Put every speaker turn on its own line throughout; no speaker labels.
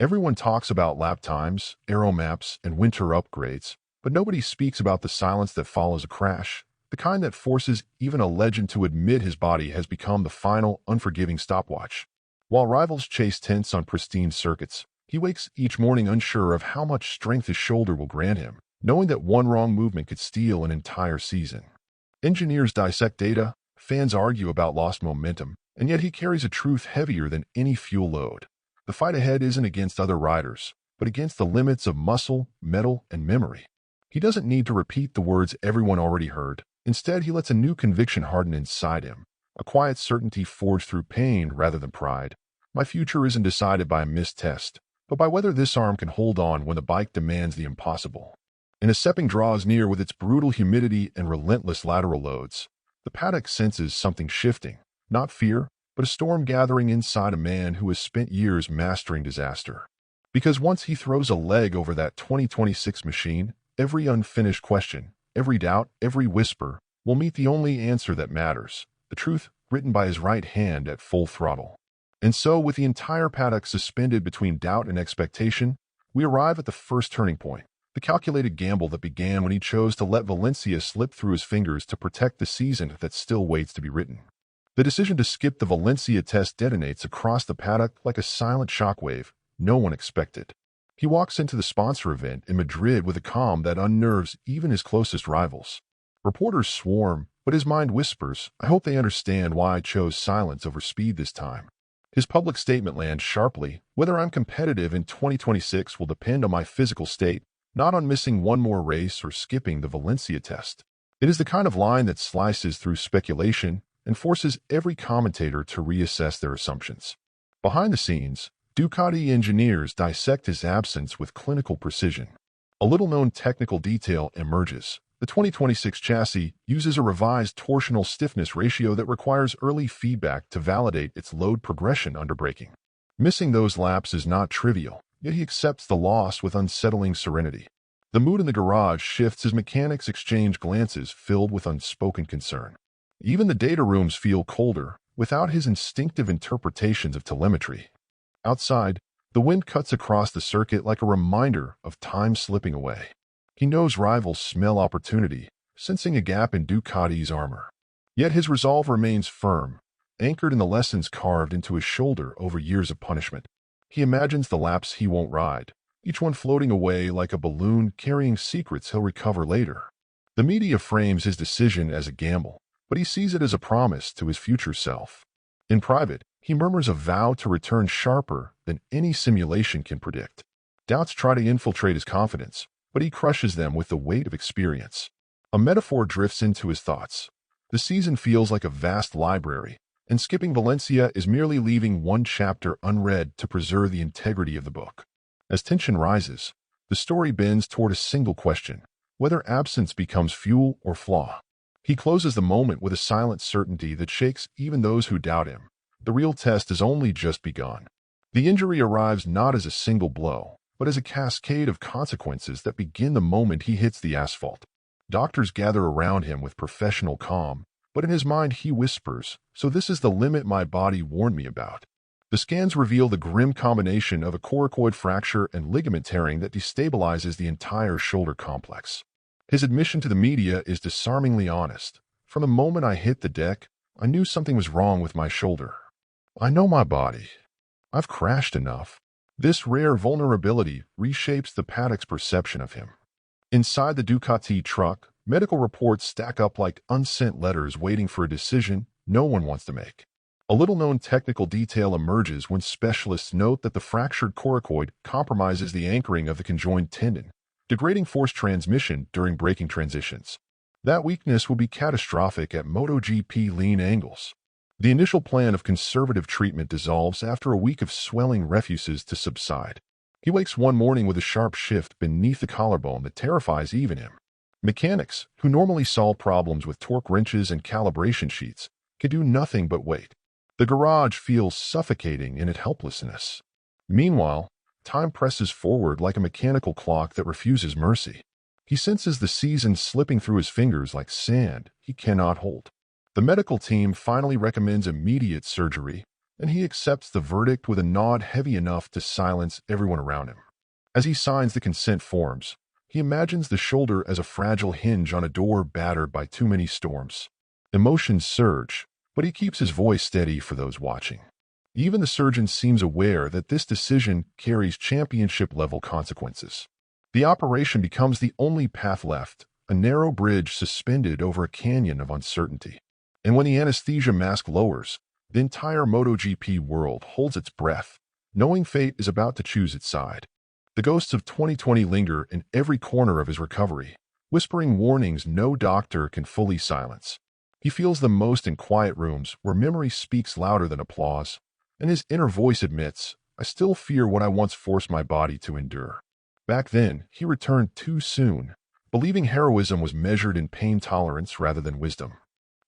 Everyone talks about lap times, aero maps, and winter upgrades, but nobody speaks about the silence that follows a crash, the kind that forces even a legend to admit his body has become the final, unforgiving stopwatch. While rivals chase tents on pristine circuits, he wakes each morning unsure of how much strength his shoulder will grant him, knowing that one wrong movement could steal an entire season. Engineers dissect data, fans argue about lost momentum, and yet he carries a truth heavier than any fuel load. The fight ahead isn't against other riders, but against the limits of muscle, metal, and memory. He doesn't need to repeat the words everyone already heard. Instead, he lets a new conviction harden inside him, a quiet certainty forged through pain rather than pride. My future isn't decided by a missed test, but by whether this arm can hold on when the bike demands the impossible. And as Sepang draws near with its brutal humidity and relentless lateral loads, the paddock senses something shifting, not fear, but a storm gathering inside a man who has spent years mastering disaster. Because once he throws a leg over that 2026 machine, every unfinished question, every doubt, every whisper will meet the only answer that matters, the truth written by his right hand at full throttle. And so, with the entire paddock suspended between doubt and expectation, we arrive at the first turning point, the calculated gamble that began when he chose to let Valencia slip through his fingers to protect the season that still waits to be written. The decision to skip the Valencia test detonates across the paddock like a silent shockwave no one expected. He walks into the sponsor event in Madrid with a calm that unnerves even his closest rivals. Reporters swarm, but his mind whispers, "I hope they understand why I chose silence over speed this time." His public statement lands sharply. "Whether I'm competitive in 2026 will depend on my physical state, not on missing one more race or skipping the Valencia test." It is the kind of line that slices through speculation and forces every commentator to reassess their assumptions. Behind the scenes, Ducati engineers dissect his absence with clinical precision. A little-known technical detail emerges. The 2026 chassis uses a revised torsional stiffness ratio that requires early feedback to validate its load progression under braking. Missing those laps is not trivial, yet he accepts the loss with unsettling serenity. The mood in the garage shifts as mechanics exchange glances filled with unspoken concern. Even the data rooms feel colder, without his instinctive interpretations of telemetry. Outside, the wind cuts across the circuit like a reminder of time slipping away. He knows rivals smell opportunity, sensing a gap in Ducati's armor. Yet his resolve remains firm, anchored in the lessons carved into his shoulder over years of punishment. He imagines the laps he won't ride, each one floating away like a balloon carrying secrets he'll recover later. The media frames his decision as a gamble, but he sees it as a promise to his future self. In private, he murmurs a vow to return sharper than any simulation can predict. Doubts try to infiltrate his confidence, but he crushes them with the weight of experience. A metaphor drifts into his thoughts. The season feels like a vast library, and skipping Valencia is merely leaving one chapter unread to preserve the integrity of the book. As tension rises, the story bends toward a single question, whether absence becomes fuel or flaw. He closes the moment with a silent certainty that shakes even those who doubt him. The real test has only just begun. The injury arrives not as a single blow, but as a cascade of consequences that begin the moment he hits the asphalt. Doctors gather around him with professional calm, but in his mind he whispers, "So this is the limit my body warned me about." The scans reveal the grim combination of a coracoid fracture and ligament tearing that destabilizes the entire shoulder complex. His admission to the media is disarmingly honest. "From the moment I hit the deck, I knew something was wrong with my shoulder. I know my body. I've crashed enough." This rare vulnerability reshapes the paddock's perception of him. Inside the Ducati truck, medical reports stack up like unsent letters waiting for a decision no one wants to make. A little-known technical detail emerges when specialists note that the fractured coracoid compromises the anchoring of the conjoined tendon, degrading forced transmission during braking transitions. That weakness will be catastrophic at MotoGP lean angles. The initial plan of conservative treatment dissolves after a week of swelling refuses to subside. He wakes one morning with a sharp shift beneath the collarbone that terrifies even him. Mechanics, who normally solve problems with torque wrenches and calibration sheets, can do nothing but wait. The garage feels suffocating in its helplessness. Meanwhile, time presses forward like a mechanical clock that refuses mercy. He senses the season slipping through his fingers like sand he cannot hold. The medical team finally recommends immediate surgery, and he accepts the verdict with a nod heavy enough to silence everyone around him. As he signs the consent forms, he imagines the shoulder as a fragile hinge on a door battered by too many storms. Emotions surge, but he keeps his voice steady for those watching. Even the surgeon seems aware that this decision carries championship-level consequences. The operation becomes the only path left, a narrow bridge suspended over a canyon of uncertainty. And when the anesthesia mask lowers, the entire MotoGP world holds its breath, knowing fate is about to choose its side. The ghosts of 2020 linger in every corner of his recovery, whispering warnings no doctor can fully silence. He feels them most in quiet rooms where memory speaks louder than applause, and his inner voice admits, "I still fear what I once forced my body to endure." Back then, he returned too soon, believing heroism was measured in pain tolerance rather than wisdom.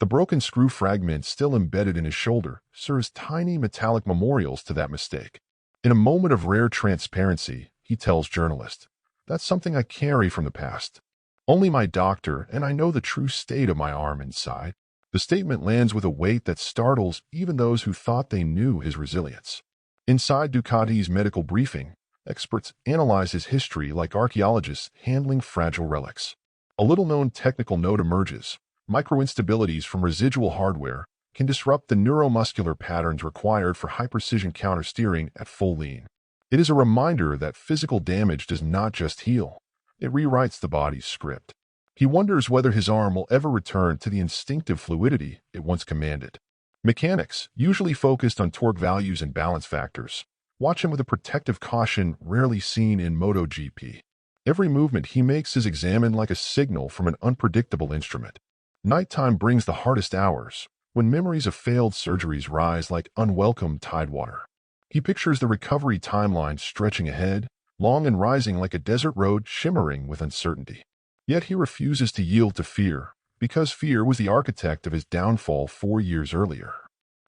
The broken screw fragment still embedded in his shoulder serves tiny metallic memorials to that mistake. In a moment of rare transparency, he tells journalists, "That's something I carry from the past. Only my doctor and I know the true state of my arm inside." The statement lands with a weight that startles even those who thought they knew his resilience. Inside Ducati's medical briefing, experts analyze his history like archaeologists handling fragile relics. A little-known technical note emerges. Microinstabilities from residual hardware can disrupt the neuromuscular patterns required for high-precision countersteering at full lean. It is a reminder that physical damage does not just heal, it rewrites the body's script. He wonders whether his arm will ever return to the instinctive fluidity it once commanded. Mechanics, usually focused on torque values and balance factors, watch him with a protective caution rarely seen in MotoGP. Every movement he makes is examined like a signal from an unpredictable instrument. Nighttime brings the hardest hours, when memories of failed surgeries rise like unwelcome tidewater. He pictures the recovery timeline stretching ahead, long and rising like a desert road shimmering with uncertainty. Yet he refuses to yield to fear, because fear was the architect of his downfall 4 years earlier.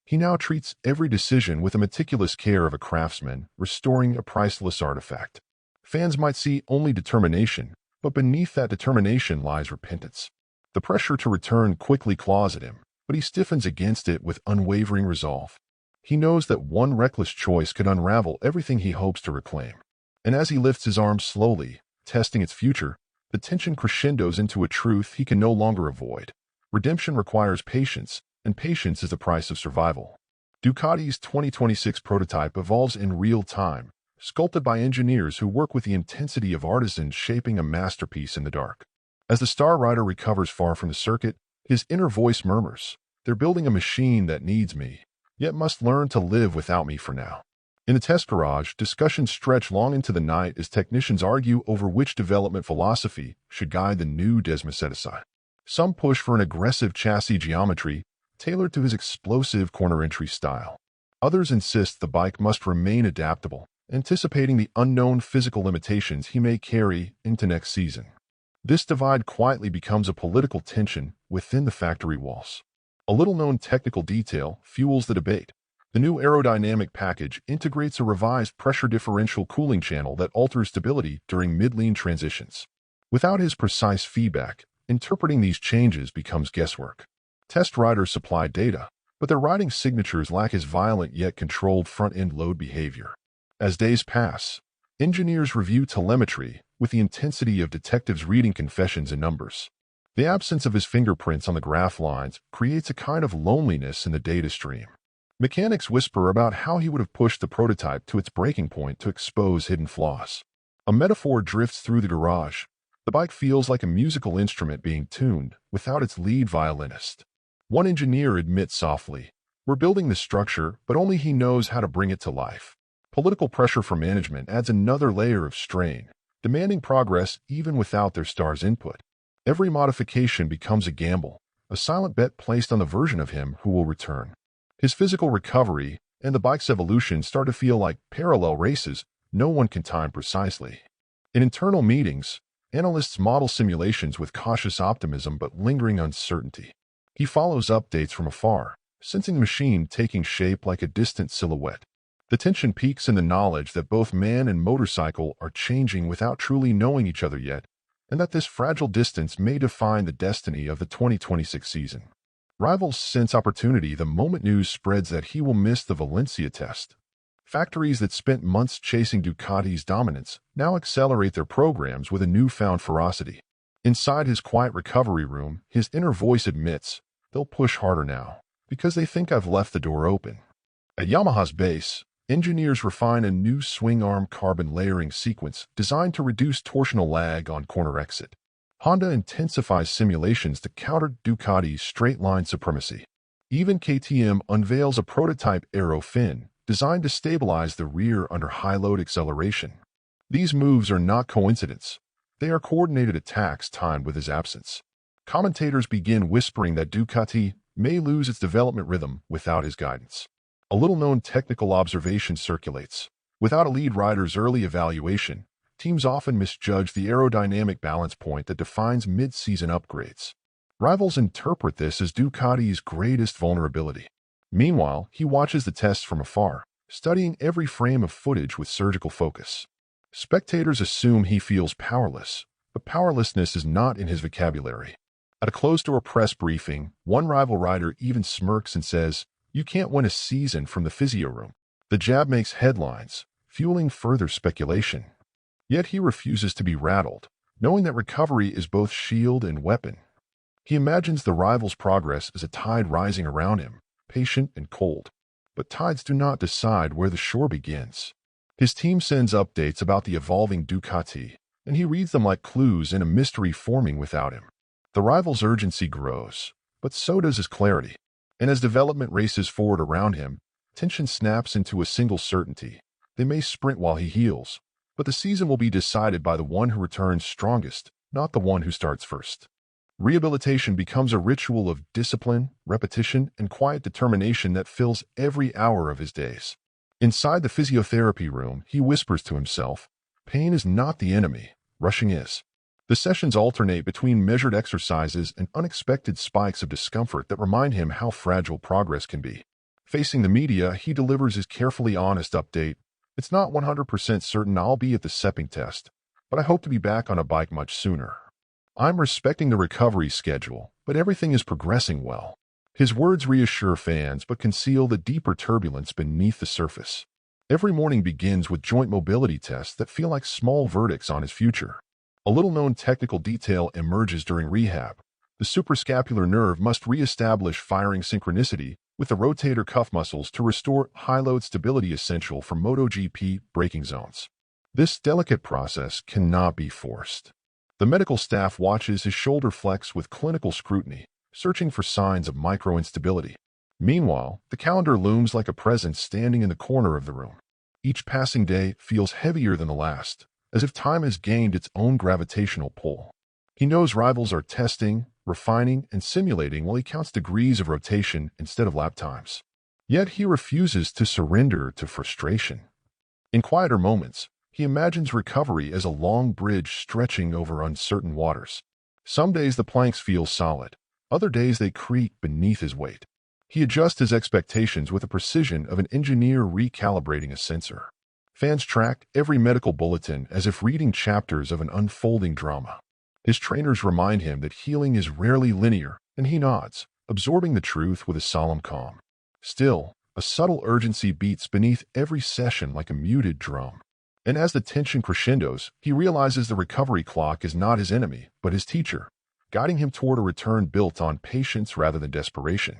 He now treats every decision with the meticulous care of a craftsman, restoring a priceless artifact. Fans might see only determination, but beneath that determination lies repentance. The pressure to return quickly claws at him, but he stiffens against it with unwavering resolve. He knows that one reckless choice could unravel everything he hopes to reclaim. And as he lifts his arm slowly, testing its future, the tension crescendos into a truth he can no longer avoid. Redemption requires patience, and patience is the price of survival. Ducati's 2026 prototype evolves in real time, sculpted by engineers who work with the intensity of artisans shaping a masterpiece in the dark. As the star rider recovers far from the circuit, his inner voice murmurs, "They're building a machine that needs me, yet must learn to live without me for now." In the test garage, discussions stretch long into the night as technicians argue over which development philosophy should guide the new Desmosedici. Some push for an aggressive chassis geometry tailored to his explosive corner entry style. Others insist the bike must remain adaptable, anticipating the unknown physical limitations he may carry into next season. This divide quietly becomes a political tension within the factory walls. A little-known technical detail fuels the debate. The new aerodynamic package integrates a revised pressure differential cooling channel that alters stability during mid-lean transitions. Without his precise feedback, interpreting these changes becomes guesswork. Test riders supply data, but their riding signatures lack his violent yet controlled front-end load behavior. As days pass, engineers review telemetry with the intensity of detectives reading confessions and numbers. The absence of his fingerprints on the graph lines creates a kind of loneliness in the data stream. Mechanics whisper about how he would have pushed the prototype to its breaking point to expose hidden flaws. A metaphor drifts through the garage. The bike feels like a musical instrument being tuned without its lead violinist. One engineer admits softly, "We're building the structure, but only he knows how to bring it to life." Political pressure from management adds another layer of strain, demanding progress even without their star's input. Every modification becomes a gamble, a silent bet placed on the version of him who will return. His physical recovery and the bike's evolution start to feel like parallel races no one can time precisely. In internal meetings, analysts model simulations with cautious optimism but lingering uncertainty. He follows updates from afar, sensing the machine taking shape like a distant silhouette. The tension peaks in the knowledge that both man and motorcycle are changing without truly knowing each other yet, and that this fragile distance may define the destiny of the 2026 season. Rivals sense opportunity the moment news spreads that he will miss the Valencia test. Factories that spent months chasing Ducati's dominance now accelerate their programs with a newfound ferocity. Inside his quiet recovery room, his inner voice admits, they'll push harder now, because they think I've left the door open. At Yamaha's base, engineers refine a new swing arm carbon layering sequence designed to reduce torsional lag on corner exit. Honda intensifies simulations to counter Ducati's straight-line supremacy. Even KTM unveils a prototype aero fin designed to stabilize the rear under high-load acceleration. These moves are not coincidence. They are coordinated attacks timed with his absence. Commentators begin whispering that Ducati may lose its development rhythm without his guidance. A little-known technical observation circulates. Without a lead rider's early evaluation, teams often misjudge the aerodynamic balance point that defines mid-season upgrades. Rivals interpret this as Ducati's greatest vulnerability. Meanwhile, he watches the tests from afar, studying every frame of footage with surgical focus. Spectators assume he feels powerless, but powerlessness is not in his vocabulary. At a closed-door press briefing, one rival rider even smirks and says, "You can't win a season from the physio room." The jab makes headlines, fueling further speculation. Yet he refuses to be rattled, knowing that recovery is both shield and weapon. He imagines the rival's progress as a tide rising around him, patient and cold. But tides do not decide where the shore begins. His team sends updates about the evolving Ducati, and he reads them like clues in a mystery forming without him. The rival's urgency grows, but so does his clarity. And as development races forward around him, tension snaps into a single certainty. They may sprint while he heals, but the season will be decided by the one who returns strongest, not the one who starts first. Rehabilitation becomes a ritual of discipline, repetition, and quiet determination that fills every hour of his days. Inside the physiotherapy room, he whispers to himself, "Pain is not the enemy, rushing is." The sessions alternate between measured exercises and unexpected spikes of discomfort that remind him how fragile progress can be. Facing the media, he delivers his carefully honest update. "It's not 100% certain I'll be at the Sepang test, but I hope to be back on a bike much sooner. I'm respecting the recovery schedule, but everything is progressing well." His words reassure fans but conceal the deeper turbulence beneath the surface. Every morning begins with joint mobility tests that feel like small verdicts on his future. A little-known technical detail emerges during rehab. The suprascapular nerve must re-establish firing synchronicity with the rotator cuff muscles to restore high-load stability essential for MotoGP braking zones. This delicate process cannot be forced. The medical staff watches his shoulder flex with clinical scrutiny, searching for signs of micro-instability. Meanwhile, the calendar looms like a presence standing in the corner of the room. Each passing day feels heavier than the last, as if time has gained its own gravitational pull. He knows rivals are testing, refining, and simulating while he counts degrees of rotation instead of lap times. Yet he refuses to surrender to frustration. In quieter moments, he imagines recovery as a long bridge stretching over uncertain waters. Some days the planks feel solid, other days they creak beneath his weight. He adjusts his expectations with the precision of an engineer recalibrating a sensor. Fans track every medical bulletin as if reading chapters of an unfolding drama. His trainers remind him that healing is rarely linear, and he nods, absorbing the truth with a solemn calm. Still, a subtle urgency beats beneath every session like a muted drum. And as the tension crescendos, he realizes the recovery clock is not his enemy, but his teacher, guiding him toward a return built on patience rather than desperation.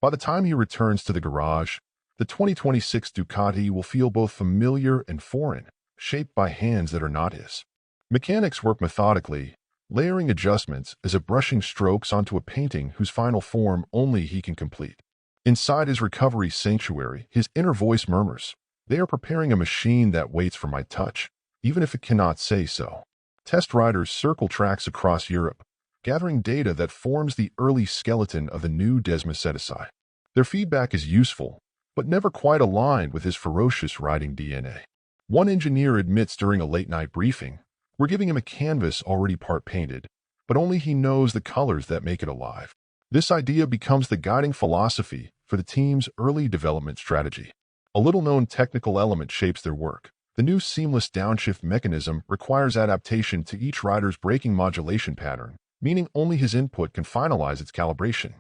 By the time he returns to the garage, the 2026 Ducati will feel both familiar and foreign, shaped by hands that are not his. Mechanics work methodically, layering adjustments as if brushing strokes onto a painting whose final form only he can complete. Inside his recovery sanctuary, his inner voice murmurs, "They are preparing a machine that waits for my touch, even if it cannot say so." Test riders circle tracks across Europe, gathering data that forms the early skeleton of the new Desmosedici. Their feedback is useful, but never quite aligned with his ferocious riding DNA. One engineer admits during a late-night briefing, "We're giving him a canvas already part painted, but only he knows the colors that make it alive." This idea becomes the guiding philosophy for the team's early development strategy. A little-known technical element shapes their work. The new seamless downshift mechanism requires adaptation to each rider's braking modulation pattern, meaning only his input can finalize its calibration.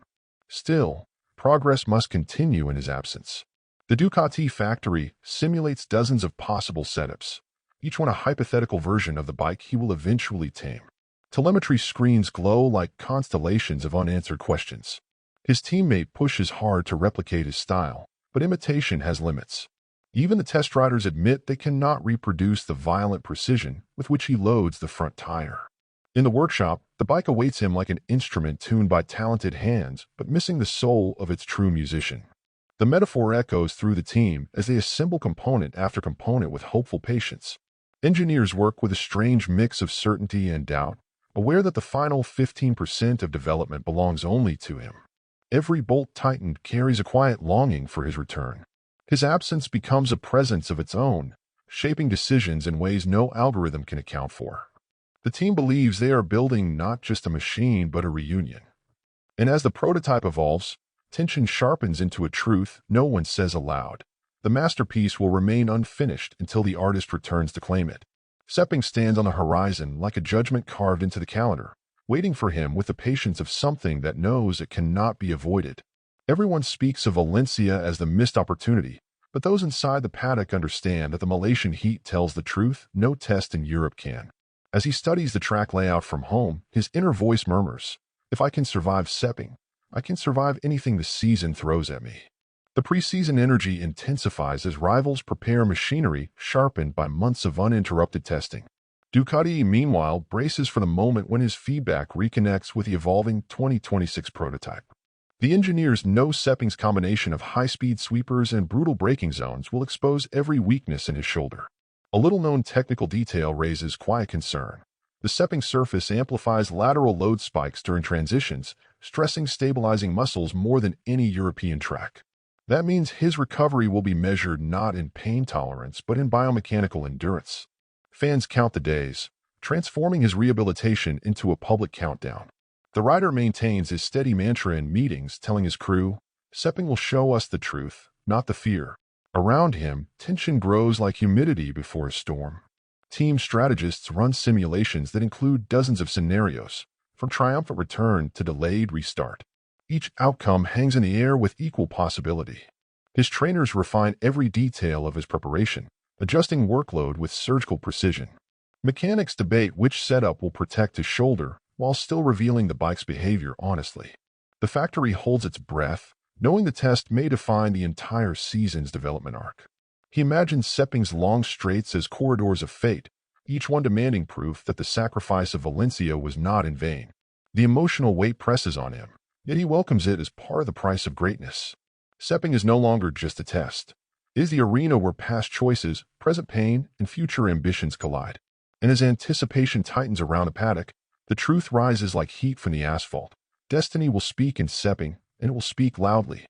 Still, progress must continue in his absence. The Ducati factory simulates dozens of possible setups, each one a hypothetical version of the bike he will eventually tame. Telemetry screens glow like constellations of unanswered questions. His teammate pushes hard to replicate his style, but imitation has limits. Even the test riders admit they cannot reproduce the violent precision with which he loads the front tire. In the workshop, the bike awaits him like an instrument tuned by talented hands, but missing the soul of its true musician. The metaphor echoes through the team as they assemble component after component with hopeful patience. Engineers work with a strange mix of certainty and doubt, aware that the final 15% of development belongs only to him. Every bolt tightened carries a quiet longing for his return. His absence becomes a presence of its own, shaping decisions in ways no algorithm can account for. The team believes they are building not just a machine but a reunion. And as the prototype evolves, tension sharpens into a truth no one says aloud. The masterpiece will remain unfinished until the artist returns to claim it. Sepang stands on the horizon like a judgment carved into the calendar, waiting for him with the patience of something that knows it cannot be avoided. Everyone speaks of Valencia as the missed opportunity, but those inside the paddock understand that the Malaysian heat tells the truth no test in Europe can. As he studies the track layout from home, his inner voice murmurs, "If I can survive Sepang, I can survive anything the season throws at me." The preseason energy intensifies as rivals prepare machinery sharpened by months of uninterrupted testing. Ducati, meanwhile, braces for the moment when his feedback reconnects with the evolving 2026 prototype. The engineers know Sepang's combination of high-speed sweepers and brutal braking zones will expose every weakness in his shoulder. A little-known technical detail raises quiet concern. The Sepang surface amplifies lateral load spikes during transitions, stressing stabilizing muscles more than any European track. That means his recovery will be measured not in pain tolerance but in biomechanical endurance. Fans count the days, transforming his rehabilitation into a public countdown. The rider maintains his steady mantra in meetings, telling his crew, "Sepang will show us the truth, not the fear." Around him, tension grows like humidity before a storm. Team strategists run simulations that include dozens of scenarios, from triumphant return to delayed restart. Each outcome hangs in the air with equal possibility. His trainers refine every detail of his preparation, adjusting workload with surgical precision. Mechanics debate which setup will protect his shoulder, while still revealing the bike's behavior honestly. The factory holds its breath, knowing the test may define the entire season's development arc. He imagines Sepang's long straights as corridors of fate, each one demanding proof that the sacrifice of Valencia was not in vain. The emotional weight presses on him, yet he welcomes it as part of the price of greatness. Sepang is no longer just a test. It is the arena where past choices, present pain, and future ambitions collide. And as anticipation tightens around the paddock, the truth rises like heat from the asphalt. Destiny will speak in Sepang, and it will speak loudly.